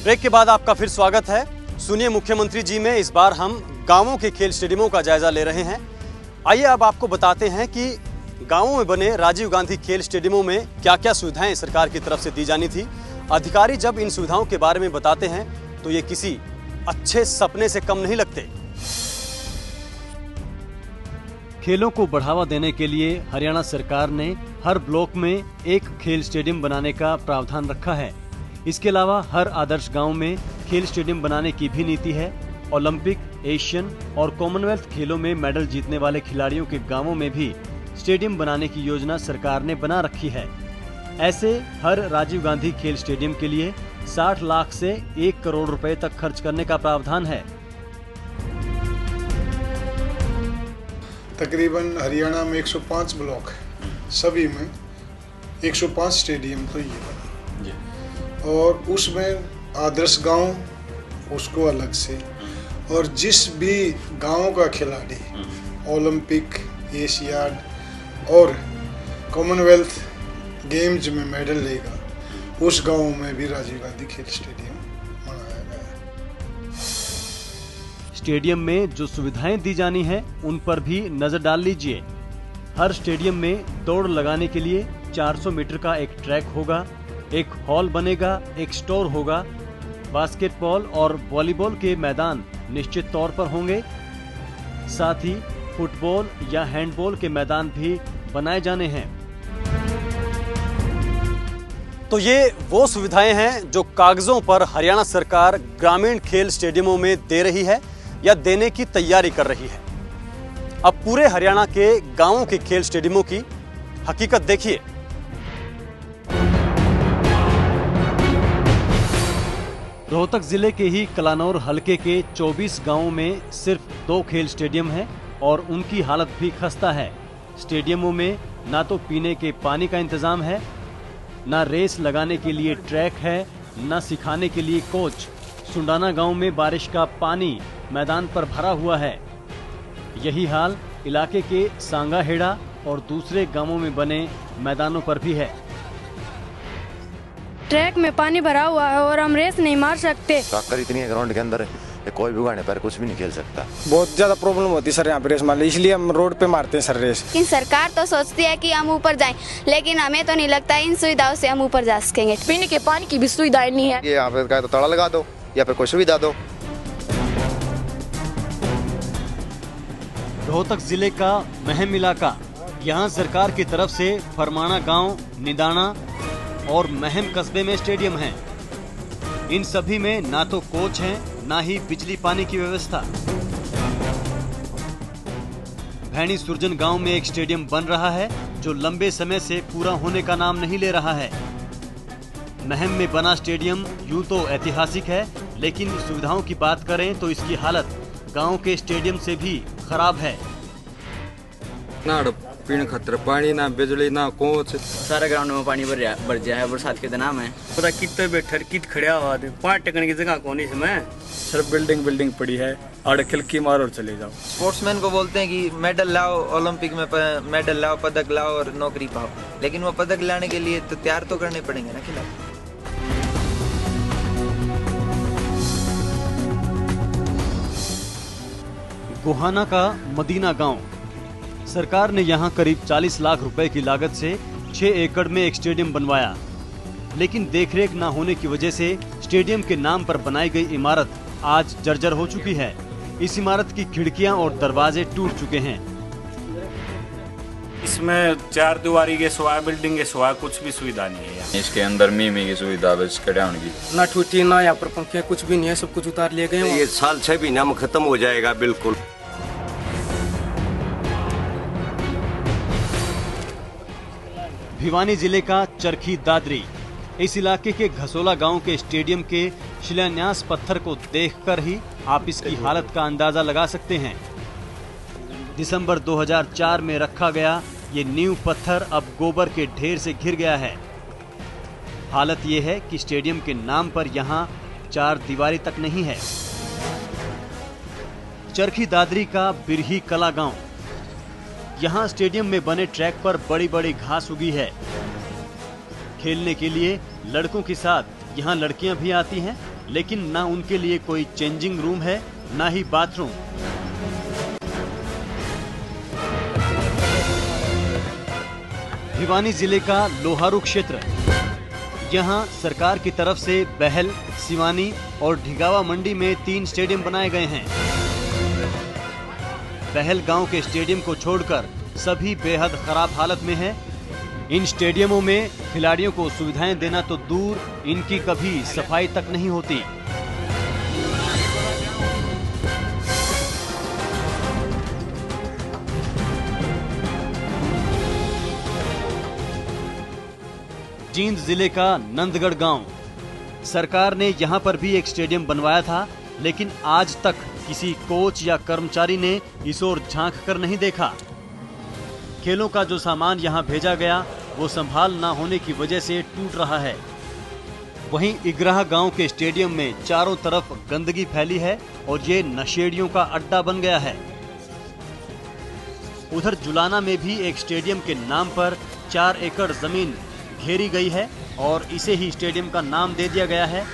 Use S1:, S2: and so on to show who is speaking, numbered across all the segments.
S1: Break के बाद आपका फिर स्वागत है। सुनिए मुख्यमंत्री जी में इस बार हम गांवों के खेल स्टेडियमों का जायजा ले रहे हैं। आइए अब आपको बताते हैं कि गांवों में बने राजीव गांधी खेल स्टेडियमों में क्या क्या सुविधाएं सरकार की तरफ से दी जानी थी। अधिकारी जब इन सुविधाओं के बारे में बताते हैं तो ये किसी अच्छे सपने से कम नहीं लगते। खेलों को बढ़ावा देने के लिए हरियाणा सरकार ने हर ब्लॉक में एक खेल स्टेडियम बनाने का प्रावधान रखा है। इसके अलावा हर आदर्श गांव में खेल स्टेडियम बनाने की भी नीति है। ओलंपिक, एशियन और कॉमनवेल्थ खेलों में मेडल जीतने वाले खिलाड़ियों के गांवों में भी स्टेडियम बनाने की योजना सरकार ने बना रखी है। ऐसे हर राजीव गांधी खेल स्टेडियम के लिए 60 लाख से 1 करोड़ रुपए तक खर्च करने का प्रावधान है।
S2: तकरीबन हरियाणा में 105 ब्लॉक है, सभी में 105 स्टेडियम तो ये बना और उसमें आदर्श गांव उसको अलग से, और जिस भी गांव का खिलाड़ी ओलंपिक, एशियाड और कॉमनवेल्थ गेम्स में मेडल लेगा उस गांव में भी राजीव गांधी खेल स्टेडियम बनाया गया है।
S1: स्टेडियम में जो सुविधाएं दी जानी हैं उन पर भी नजर डाल लीजिए। हर स्टेडियम में दौड़ लगाने के लिए 400 मीटर का एक ट्रैक होगा, एक हॉल बनेगा, एक स्टोर होगा, बास्केटबॉल और वॉलीबॉल के मैदान निश्चित तौर पर होंगे, साथ ही फुटबॉल या हैंडबॉल के मैदान भी बनाए जाने हैं। तो ये वो सुविधाएं हैं जो कागजों पर हरियाणा सरकार ग्रामीण खेल स्टेडियमों में दे रही है या देने की तैयारी कर रही है। अब पूरे हरियाणा के गांवों के खेल स्टेडियमों की हकीकत देखिए। रोहतक जिले के ही कलानौर हलके के 24 गांवों में सिर्फ 2 खेल स्टेडियम हैं और उनकी हालत भी खस्ता है। स्टेडियमों में ना तो पीने के पानी का इंतजाम है, ना रेस लगाने के लिए ट्रैक है, ना सिखाने के लिए कोच। सुंडाना गांव में बारिश का पानी मैदान पर भरा हुआ है। यही हाल इलाके के सांगाहेड़ा और दूसरे गांवों में बने मैदानों पर भी है।
S3: ट्रैक में पानी भरा हुआ है और हम रेस नहीं मार सकते।
S4: टक्कर इतनी है ग्राउंड के अंदर, कोई भी उगाने पर कुछ भी नहीं खेल सकता।
S5: बहुत ज्यादा प्रॉब्लम होती है सर यहाँ पे रेस मारने, इसलिए हम रोड पे मारते हैं सर रेस।
S6: लेकिन सरकार तो सोचती है कि हम ऊपर जाएं, लेकिन हमें तो नहीं लगता इन सुविधाओं से हम ऊपर जा सकेंगे।
S3: पीने के पानी की भी सुविधाएं नहीं है।
S4: ये यहाँ पे तो ताला लगा दो या फिर कोई सुविधा दो।
S1: रोहतक जिले का महम इलाका, यहाँ सरकार की तरफ से फरमाना गांव, निदाना और महम कस्बे में स्टेडियम हैं। इन सभी में ना तो कोच हैं, ना ही बिजली पानी की व्यवस्था। भैणी सुरजन गांव में एक स्टेडियम बन रहा है जो लंबे समय से पूरा होने का नाम नहीं ले रहा है। महम में बना स्टेडियम यूं तो ऐतिहासिक है, लेकिन सुविधाओं की बात करें तो इसकी हालत गांव के स्टेडियम से भी खराब है।
S7: ना पीने खातर पानी, ना बिजली, ना कोच।
S8: सारा ग्राउंड में पानी भर गया है बरसात के दिन में।
S9: पता कितने बैठे कित खड़ा हुआ 5 टकने की जगह कौन इसमें।
S5: सर बिल्डिंग पड़ी है, आड़े खिलकी मारो और चले जाओ।
S10: स्पोर्ट्समैन को बोलते हैं कि मेडल लाओ, ओलंपिक में मेडल लाओ, पदक लाओ और नौकरी पाओ, लेकिन वो पदक लाने के लिए तो तैयार तो करने पड़ेंगे ना खिलाड़ी।
S1: गोहाना का मदीना गांव, सरकार ने यहां करीब 40 लाख रुपए की लागत से 6 एकड़ में एक स्टेडियम बनवाया, लेकिन देखरेख न होने की वजह से स्टेडियम के नाम पर बनाई गई इमारत आज जर्जर हो चुकी है। इस इमारत की खिड़कियां और दरवाजे टूट चुके हैं।
S9: इसमें 4 दीवारी के सिवा, बिल्डिंग के सिवा कुछ भी सुविधा नहीं है।
S7: इसके अंदर मीमी की सुविधा बस कड़ाउन की
S5: ना टूटी, ना यहाँ पर पंखे, कुछ भी नहीं है, सब कुछ उतार लिए गए।
S4: ये साल 6 महीना में खत्म हो जाएगा बिल्कुल।
S1: भिवानी जिले का चरखी दादरी, इस इलाके के घसोला गांव के स्टेडियम के शिलान्यास पत्थर को देखकर ही आप इसकी हालत का अंदाजा लगा सकते हैं। दिसंबर 2004 में रखा गया ये नींव पत्थर अब गोबर के ढेर से घिर गया है। हालत ये है कि स्टेडियम के नाम पर यहाँ 4 दीवारी तक नहीं है। चरखी दादरी का बिरही कला गांव, यहाँ स्टेडियम में बने ट्रैक पर बड़ी बड़ी घास उगी है। खेलने के लिए लड़कों के साथ यहाँ लड़कियां भी आती हैं, लेकिन ना उनके लिए कोई चेंजिंग रूम है, ना ही बाथरूम। भिवानी जिले का लोहारू क्षेत्र, यहाँ सरकार की तरफ से बहल, सिवानी और ढिगावा मंडी में 3 स्टेडियम बनाए गए हैं। बहल गांव के स्टेडियम को छोड़कर सभी बेहद खराब हालत में हैं। इन स्टेडियमों में खिलाड़ियों को सुविधाएं देना तो दूर, इनकी कभी सफाई तक नहीं होती। जींद जिले का नंदगढ़ गांव, सरकार ने यहां पर भी एक स्टेडियम बनवाया था, लेकिन आज तक किसी कोच या कर्मचारी ने इस ओर झांक कर नहीं देखा। खेलों का जो सामान यहां भेजा गया वो संभाल ना होने की वजह से टूट रहा है। वहीं इग्राह गांव के स्टेडियम में चारों तरफ गंदगी फैली है और ये नशेड़ियों का अड्डा बन गया है। उधर जुलाना में भी एक स्टेडियम के नाम पर 4 एकड़ जमीन घेरी गई है और इसे ही स्टेडियम का नाम दे दिया गया है।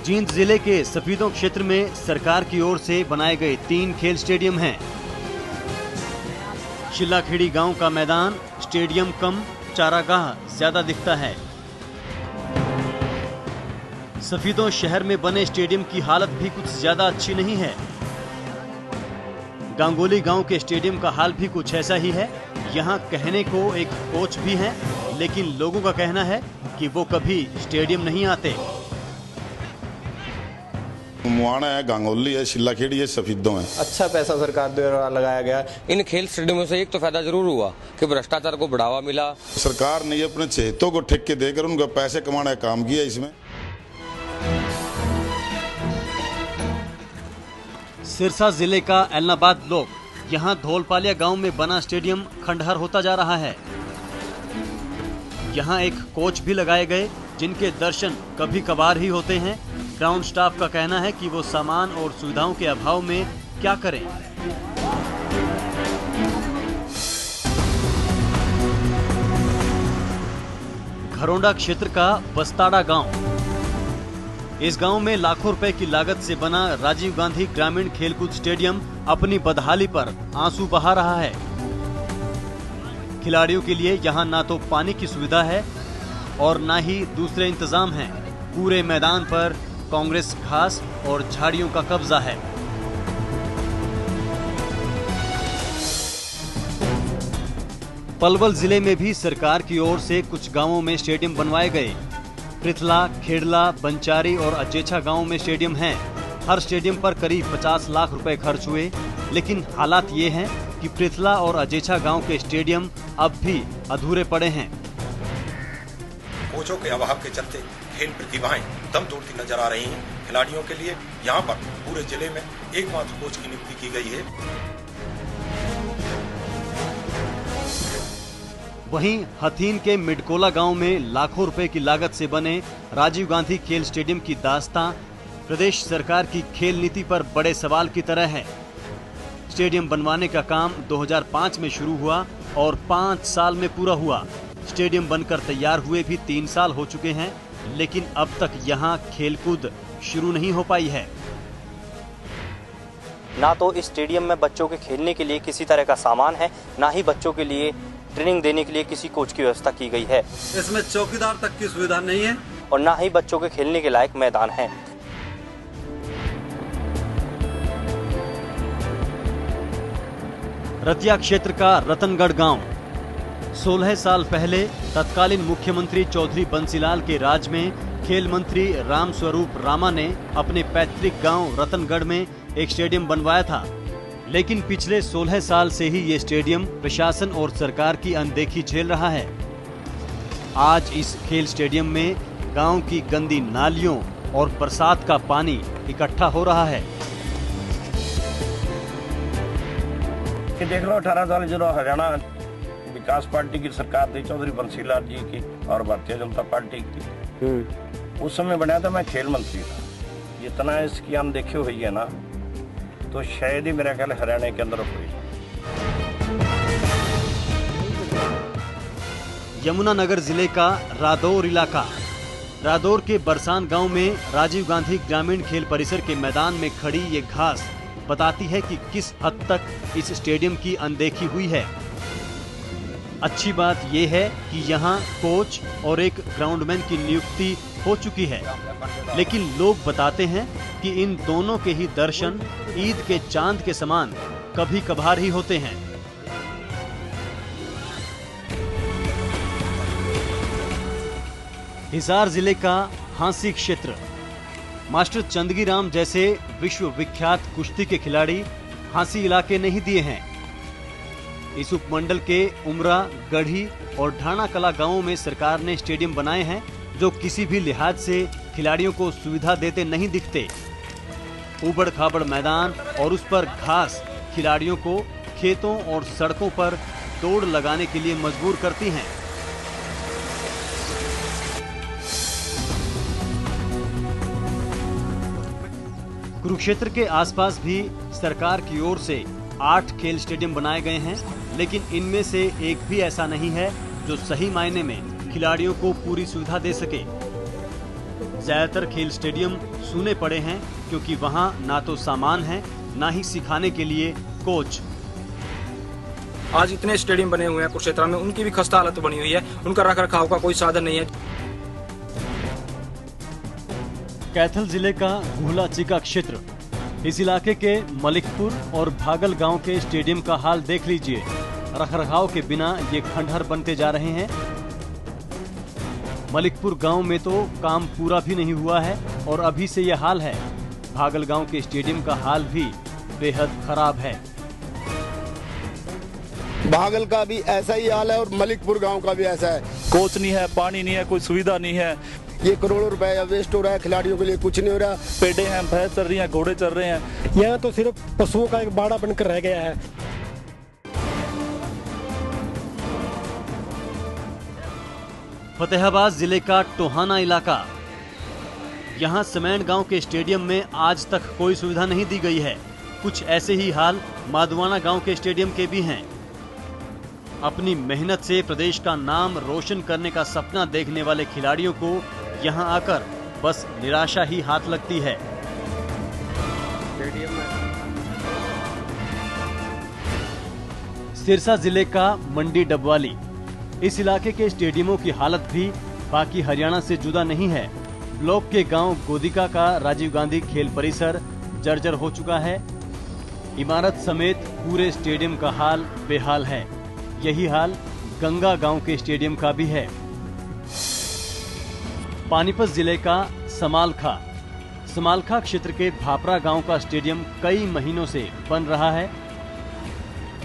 S1: जींद जिले के सफीदों क्षेत्र में सरकार की ओर से बनाए गए 3 खेल स्टेडियम हैं। शिलाखेड़ी गांव का मैदान स्टेडियम कम चारागाह ज्यादा दिखता है। सफीदों शहर में बने स्टेडियम की हालत भी कुछ ज्यादा अच्छी नहीं है। गांगोली गांव के स्टेडियम का हाल भी कुछ ऐसा ही है। यहाँ कहने को एक कोच भी है, लेकिन लोगों का कहना है कि वो कभी स्टेडियम नहीं आते।
S11: मुआना है, गांगोली है, शिलाखेड़ी है, सफीदों है।
S12: अच्छा पैसा सरकार द्वारा लगाया गया। इन खेल स्टेडियमों से एक तो फायदा जरूर हुआ कि भ्रष्टाचार को बढ़ावा मिला।
S11: सरकार ने अपने चहेतों को ठेके देकर उनका पैसे कमाने का काम किया। इसमें
S1: सिरसा जिले का एलनाबाद ब्लॉक, यहाँ धौलपालिया गांव में बना स्टेडियम खंडहर होता जा रहा है। यहाँ एक कोच भी लगाए गए, जिनके दर्शन कभी कभार ही होते हैं। ग्राउंड स्टाफ का कहना है कि वो सामान और सुविधाओं के अभाव में क्या करें। घरोंडा क्षेत्र का बस्ताड़ा गांव, इस गांव में लाखों रुपए की लागत से बना राजीव गांधी ग्रामीण खेलकूद स्टेडियम अपनी बदहाली पर आंसू बहा रहा है। खिलाड़ियों के लिए यहां ना तो पानी की सुविधा है और ना ही दूसरे इंतजाम हैं। पूरे मैदान पर कांग्रेस घास और झाड़ियों का कब्जा है। पलवल जिले में भी सरकार की ओर से कुछ गांवों में स्टेडियम बनवाए गए। पृथला, खेड़ला, बंचारी और अजेछा गांव में स्टेडियम हैं। हर स्टेडियम पर करीब 50 लाख रुपए खर्च हुए, लेकिन हालात ये हैं कि पृथला और अजेछा गांव के स्टेडियम अब भी अधूरे पड़े हैं।
S13: कोचों के अभाव के चलते खेल प्रतिभाएं दम तोड़ती नजर आ रही हैं। खिलाड़ियों के लिए यहां पर पूरे जिले में एकमात्र कोच की नियुक्ति की गई है।
S1: वहीं हथीन के मिडकोला गांव में लाखों रुपए की लागत से बने राजीव गांधी खेल स्टेडियम की दास्तां प्रदेश सरकार की खेल नीति पर बड़े सवाल की तरह है। स्टेडियम बनवाने का काम 2005 में शुरू हुआ और 5 साल में पूरा हुआ। स्टेडियम बनकर तैयार हुए भी 3 साल हो चुके हैं, लेकिन अब तक यहाँ खेलकूद शुरू नहीं हो पाई है।
S14: ना तो इस स्टेडियम में बच्चों के खेलने के लिए किसी तरह का सामान है, ना ही बच्चों के लिए ट्रेनिंग देने के लिए किसी कोच की व्यवस्था की गई है।
S15: इसमें चौकीदार तक की सुविधा नहीं है
S14: और ना ही बच्चों के खेलने के लायक मैदान है।
S1: रतिया क्षेत्र का रतनगढ़ गांव, 16 साल पहले तत्कालीन मुख्यमंत्री चौधरी बंसीलाल के राज में खेल मंत्री राम स्वरूप रामा ने अपने पैतृक गांव रतनगढ़ में एक स्टेडियम बनवाया था, लेकिन पिछले 16 साल से ही ये स्टेडियम प्रशासन और सरकार की अनदेखी झेल रहा है। आज इस खेल स्टेडियम में गांव की गंदी नालियों और बरसात का पानी इकट्ठा हो रहा है।
S16: देख लो 18 साल जो हरियाणा विकास पार्टी की सरकार थी चौधरी बंसीलाल जी की और भारतीय जनता पार्टी की, उस समय बनाया था, मैं खेल मंत्री था। जितना इसकी अनदेखी हुई है ना, तो शायद ही मेरा ख्याल हरियाणा के अंदर हुई।
S1: यमुनानगर जिले का रादौर इलाका। रादौर के बरसान गांव में राजीव गांधी ग्रामीण खेल परिसर के मैदान में खड़ी ये घास बताती है कि किस हद तक इस स्टेडियम की अनदेखी हुई है। अच्छी बात यह है कि यहाँ कोच और एक ग्राउंडमैन की नियुक्ति हो चुकी है, लेकिन लोग बताते हैं कि इन दोनों के ही दर्शन ईद के चांद के समान कभी कभार ही होते हैं। हिसार जिले का हांसी क्षेत्र। मास्टर चंदगी राम जैसे विश्व विख्यात कुश्ती के खिलाड़ी हांसी इलाके नहीं दिए हैं। इस उपमंडल के उमरा, गढ़ी और ढाणा कला गांवों में सरकार ने स्टेडियम बनाए हैं जो किसी भी लिहाज से खिलाड़ियों को सुविधा देते नहीं दिखते। उबड़ खाबड़ मैदान और उस पर घास खिलाड़ियों को खेतों और सड़कों पर दौड़ लगाने के लिए मजबूर करती हैं। कुरुक्षेत्र के आसपास भी सरकार की ओर से 8 खेल स्टेडियम बनाए गए हैं, लेकिन इनमें से एक भी ऐसा नहीं है जो सही मायने में खिलाड़ियों को पूरी सुविधा दे सके। ज्यादातर खेल स्टेडियम सूने पड़े हैं क्योंकि वहां ना तो सामान है, ना ही सिखाने के लिए कोच।
S17: आज इतने स्टेडियम बने हुए हैं कुरुक्षेत्र में, उनकी भी खस्ता हालत बनी हुई है, उनका रखरखाव का कोई साधन नहीं है।
S1: कैथल जिले का गुहला चिका क्षेत्र। इस इलाके के मलिकपुर और भागल गांव के स्टेडियम का हाल देख लीजिए। रखरखाव के बिना ये खंडहर बनते जा रहे हैं। मलिकपुर गांव में तो काम पूरा भी नहीं हुआ है और अभी से ये हाल है। भागल गांव के स्टेडियम का हाल भी बेहद खराब है।
S18: भागल का भी ऐसा ही हाल है और मलिकपुर गांव का भी ऐसा है।
S19: कोच नहीं है, पानी नहीं है, कोई सुविधा नहीं है।
S18: ये करोड़ों रुपए वेस्ट हो रहा है, खिलाड़ियों के लिए कुछ नहीं हो रहा।
S19: पेड़े हैं, भैंस चल रही हैं, घोड़े चल रहे हैं।
S20: यहाँ तो सिर्फ पशुओं का एक बाड़ा बनकर रह गया है।
S1: फतेहाबाद जिले का टोहाना इलाका। यहाँ समेंड गांव के स्टेडियम में आज तक कोई सुविधा नहीं दी गई है। कुछ ऐसे ही हाल माधवाना गांव के स्टेडियम के भी हैं। अपनी मेहनत से प्रदेश का नाम रोशन करने का सपना देखने वाले खिलाड़ियों को यहां आकर बस निराशा ही हाथ लगती है। सिरसा जिले का मंडी डबवाली। इस इलाके के स्टेडियमों की हालत भी बाकी हरियाणा से जुदा नहीं है। ब्लॉक के गांव गोदिका का राजीव गांधी खेल परिसर जर्जर हो चुका है। इमारत समेत पूरे स्टेडियम का हाल बेहाल है। यही हाल गंगा गांव के स्टेडियम का भी है। पानीपत जिले का समालखा। समालखा क्षेत्र के भापरा गांव का स्टेडियम कई महीनों से बन रहा है,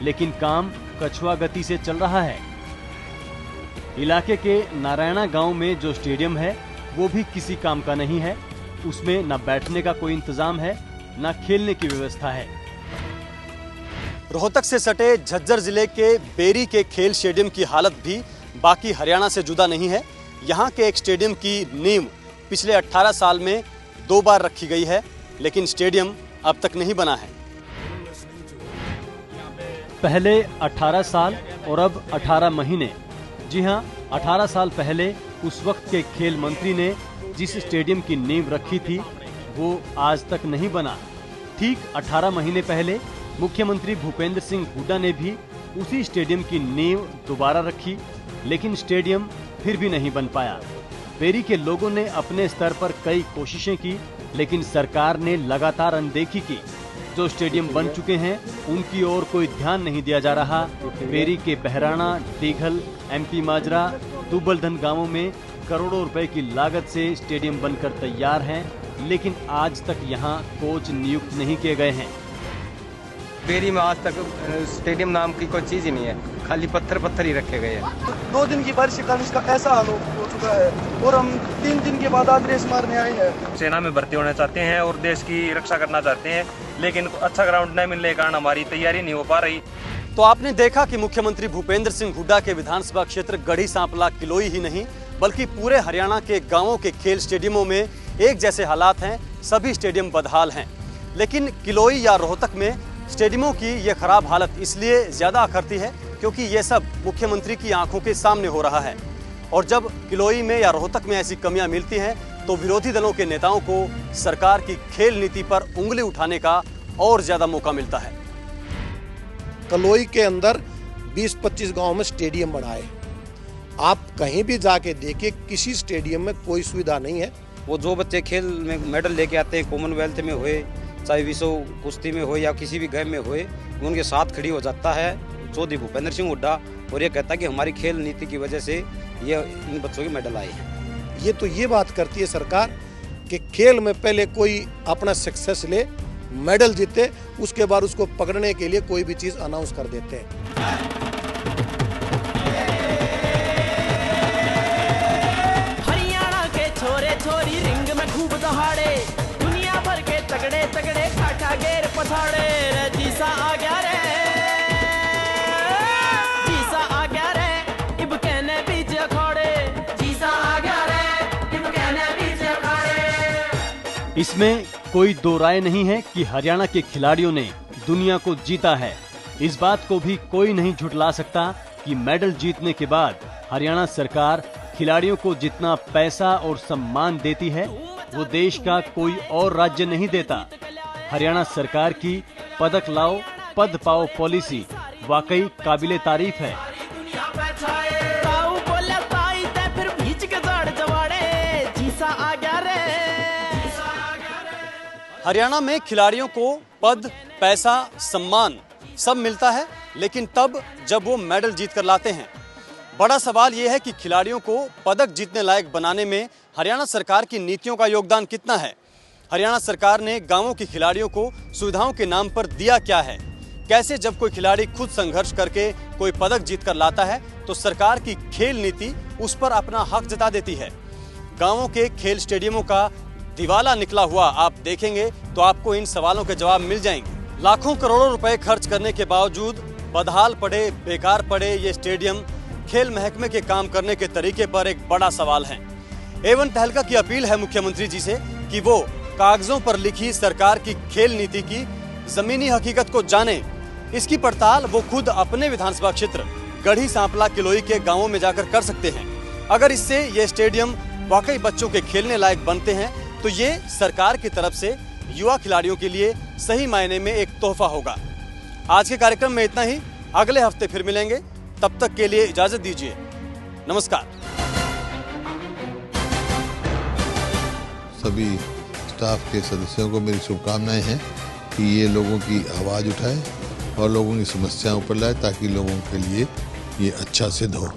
S1: लेकिन काम कछुआ गति से चल रहा है। इलाके के नारायणा गांव में जो स्टेडियम है वो भी किसी काम का नहीं है। उसमें न बैठने का कोई इंतजाम है, न खेलने की व्यवस्था है। रोहतक से सटे झज्जर जिले के बेरी के खेल स्टेडियम की हालत भी बाकी हरियाणा से जुदा नहीं है। यहाँ के एक स्टेडियम की नींव पिछले 18 साल में 2 बार रखी गई है, लेकिन स्टेडियम अब तक नहीं बना है। पहले 18 साल और अब 18 महीने। जी हाँ, 18 साल पहले उस वक्त के खेल मंत्री ने जिस स्टेडियम की नींव रखी थी वो आज तक नहीं बना। ठीक 18 महीने पहले मुख्यमंत्री भूपेंद्र सिंह हुड्डा ने भी उसी स्टेडियम की नींव दोबारा रखी, लेकिन स्टेडियम फिर भी नहीं बन पाया। बेरी के लोगों ने अपने स्तर पर कई कोशिशें की, लेकिन सरकार ने लगातार अनदेखी की। जो स्टेडियम बन चुके हैं उनकी ओर कोई ध्यान नहीं दिया जा रहा। बेरी के बहराना, डीघल, MP माजरा, दुबलधन गांवों में करोड़ों रुपए की लागत से स्टेडियम बनकर तैयार हैं, लेकिन आज तक यहां कोच नियुक्त नहीं किए गए हैं।
S12: बेरी में आज तक स्टेडियम नाम की कोई चीज ही नहीं है, खाली पत्थर ही रखे गए हैं।
S21: 2 दिन की बारिश के कारण इसका ऐसा हाल हो चुका है और हम 3 दिन के बाद आज रेस मारने आए हैं।
S9: सेना में भर्ती होना चाहते हैं और देश की रक्षा करना चाहते हैं, लेकिन अच्छा ग्राउंड न मिलने के कारण हमारी तैयारी नहीं हो पा रही।
S1: तो आपने देखा कि मुख्यमंत्री भूपेंद्र सिंह हुड्डा के विधानसभा क्षेत्र गढ़ी सांपला किलोई ही नहीं बल्कि पूरे हरियाणा के गांवों के खेल स्टेडियमों में एक जैसे हालात हैं। सभी स्टेडियम बदहाल हैं, लेकिन किलोई या रोहतक में स्टेडियमों की ये खराब हालत इसलिए ज्यादा अखरती है क्योंकि ये सब मुख्यमंत्री की आंखों के सामने हो रहा है। और जब किलोई में या रोहतक में ऐसी कमियां मिलती हैं तो विरोधी दलों के नेताओं को सरकार की खेल नीति पर उंगली उठाने का और ज्यादा मौका मिलता है।
S18: कलोई के अंदर 20-25 गांव में स्टेडियम बनाए, आप कहीं भी जाके देखिए किसी स्टेडियम में कोई सुविधा नहीं है।
S2: वो जो बच्चे खेल में मेडल लेके आते हैं, कॉमनवेल्थ में हुए, चाहे विश्व कुश्ती में हो या किसी भी गेम में हुए, उनके साथ खड़ी हो जाता है चौधरी भूपेंद्र सिंह हुड्डा और ये कहता है कि हमारी खेल नीति की वजह से ये इन बच्चों के मेडल आए हैं।
S18: ये तो ये बात करती है सरकार कि खेल में पहले कोई अपना सक्सेस ले, मेडल जीते, उसके बाद उसको पकड़ने के लिए कोई भी चीज अनाउंस कर देते हैं।
S22: हरियाणा के छोरे छोरी रिंग में खूब दहाड़े, दुनिया भर के तगड़े तगड़े काटा गेर पछाड़े, जीसा आ गया रे, जीसा आ गया रे, इब कहने बीच अखाड़े, जीसा आ गया रे, इब कहने बीच अखाड़े।
S1: इसमें कोई दो राय नहीं है कि हरियाणा के खिलाड़ियों ने दुनिया को जीता है। इस बात को भी कोई नहीं झुठला सकता कि मेडल जीतने के बाद हरियाणा सरकार खिलाड़ियों को जितना पैसा और सम्मान देती है वो देश का कोई और राज्य नहीं देता। हरियाणा सरकार की पदक लाओ पद पाओ पॉलिसी वाकई काबिले तारीफ है। हरियाणा में खिलाड़ियों को पद, पैसा, सम्मान सब मिलता है, लेकिन तब जब वो मेडल जीत कर लाते हैं। बड़ा सवाल ये है कि खिलाड़ियों को पदक जीतने लायक बनाने में हरियाणा सरकार की नीतियों का योगदान कितना है। हरियाणा सरकार ने गांवों के खिलाड़ियों को सुविधाओं के नाम पर दिया क्या है। कैसे जब कोई खिलाड़ी खुद संघर्ष करके कोई पदक जीत कर लाता है तो सरकार की खेल नीति उस पर अपना हक जता देती है। गांवों के खेल स्टेडियमों का दिवाला निकला हुआ आप देखेंगे तो आपको इन सवालों के जवाब मिल जाएंगे। लाखों करोड़ों रुपए खर्च करने के बावजूद बदहाल पड़े, बेकार पड़े ये स्टेडियम खेल महकमे के काम करने के तरीके पर एक बड़ा सवाल है। एवन तहलका की अपील है मुख्यमंत्री जी से कि वो कागजों पर लिखी सरकार की खेल नीति की जमीनी हकीकत को जाने। इसकी पड़ताल वो खुद अपने विधानसभा क्षेत्र गढ़ी सांपला किलोई के गांवों में जाकर कर सकते हैं। अगर इससे ये स्टेडियम वाकई बच्चों के खेलने लायक बनते हैं तो ये सरकार की तरफ से युवा खिलाड़ियों के लिए सही मायने में एक तोहफा होगा। आज के कार्यक्रम में इतना ही, अगले हफ्ते फिर मिलेंगे, तब तक के लिए इजाजत दीजिए। नमस्कार।
S23: सभी स्टाफ के सदस्यों को मेरी शुभकामनाएं हैं कि ये लोगों की आवाज़ उठाए और लोगों की समस्याओं पर लाए ताकि लोगों के लिए ये अच्छा सिद्ध हो।